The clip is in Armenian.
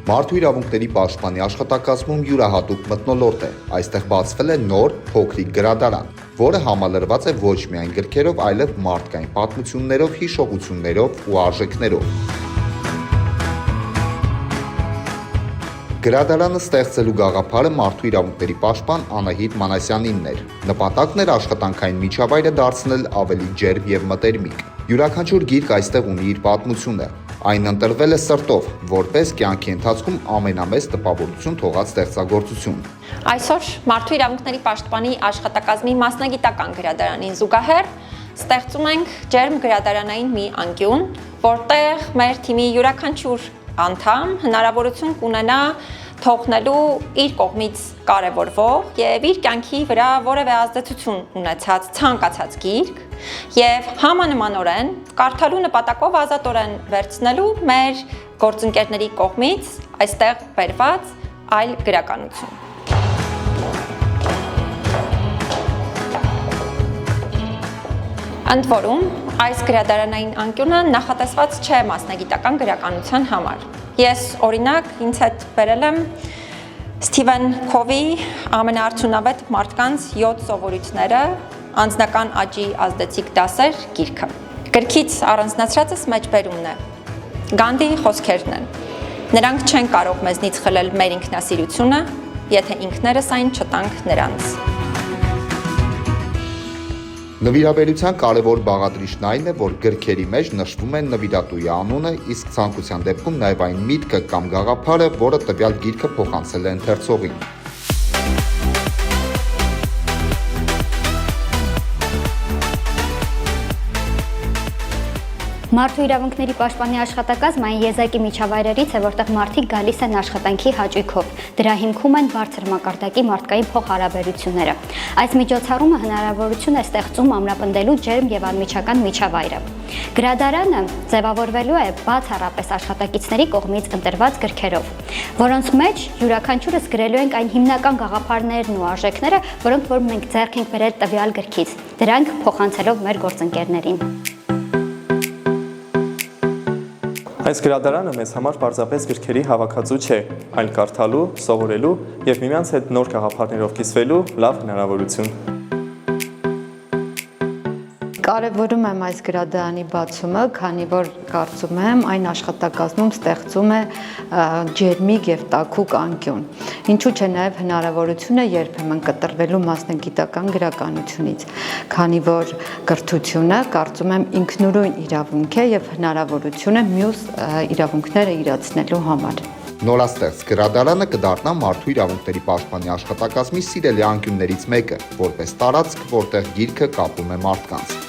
Մարդու իրավունքների պաշտպանի աշխատակազմում յուրահատուկ մթնոլորտ է։ Այստեղ բացվել է նոր փոքրիկ գրադարան, որը համալրված է ոչ միայն գրքերով, այլև մարդկային պատմություններով, հիշողություններով ու արժեքներով։ Գրադարանը ստեղծելու գաղափարը մարդու իրավունքների պաշտպան Անահիտ Մանասյանինն էր։ Նպատակն էր աշխատանքային միջավայրը դարձնել ավելի ջերմ եւ մտերմիկ։ Յուրաքանչյուր գիրք այստեղ ունի իր պատմությունը։ Այն ընտրվել է սրտով, որպես կյանքի ընթացքում ամենամեծ տպավորություն թողած ստեղծագործություն։ Այսօր Մարդու իրավունքների պաշտպանի աշխատակազմի մասնագիտական գրադարանին զուգահեռ ստեղծում ենք ջերմ գրադարանային մի անկյուն, որտեղ մեր թիմի յուրաքանչյուր անդամ հնարավորություն կունենա թողնելու իր կողմից կարևորվող եւ իր կյանքի վրա որևէ ազդեցություն ունեցած ցանկացած գիրք եւ համանմանորեն կարդալու նպատակով ազատորեն վերցնելու մեր գործընկերների կողմից այստեղ բերված այլ գրականություն։ Ընդ որում, այս գրադարանային անկյունը նախատեսված չէ մասնագիտական գրականության համար։ Ես օրինակ ինձ հետ բերել եմ Սթիվեն Քովի ամենաարդյունավետ մարդկանց 7 սովորույթները անձնական աճի ազդեցիկ դասեր գիրքը։ Գրքից առանձնացրածս մեջբերումն է։ Գանդի խոսքերն են։ Նրանք չեն կարող մեզնից խլել մեր ինքնասիրությունը, եթե ինքներս այն չտանք նրանց։ Նվիրաբերության կարևոր բաղադրիչն այն է, որ գրքերի մեջ նշվում է նվիրատուի անունը, իսկ ցանկության դեպքում նաև այն միտքը կամ գաղափարը, որը տվյալ գիրքը փոխանցել է ընթերցողին։ Մարդու իրավունքների պաշտպանի աշխատակազմը այն եզակի միջավայրերից է, որտեղ մարդիկ գալիս են աշխատանքի հաճույքով։ Դրա հիմքում են բարձր մակարդակի մարդկային փոխհարաբերությունները։ Այս միջոցառումը հնարավորություն է ստեղծում ամրապնդելու ջերմ եւ անմիջական միջավայրը։ Գրադարանը ձևավորվելու է բացառապես աշխատակիցների կողմից ընտրված գրքերով, որոնց մեջ յուրաքանչյուրս գրելու ենք այն հիմնական գաղափարներն ու արժեքները, որոնք որ մենք ձեռք ենք բերել տվյալ գրքից, դրանք փոխանցելով մեր գործընկերներին։ Այս գրադարանը մեզ համար պարզապես գրքերի հավաքածու չէ, այլ կարդալու, սովորելու եւ միմյանց հետ նոր գաղափարներով կիսվելու լավ հնարավորություն։ Կարևորում եմ այս գրադարանի բացումը, քանի որ կարծում եմ այն աշխատակազմում ստեղծում է ջերմիկ եւ տաքուկ անկյուն։ Ինչու՞ չէ նաեւ հնարավորություն է երբեմն կտրվելու մասնագիտական գրականությունից, քանի որ կրթությունը կարծում եմ ինքնուրույն իրավունք է եւ հնարավորություն է մյուս իրավունքները իրացնելու համար։ Նորաստեղծ գրադարանը կդառնա Մարդու իրավունքների պաշտպանի աշխատակազմի սիրելի անկյուններից մեկը, որպես տարածք, որտեղ գիրքը կապում է մարդկանց։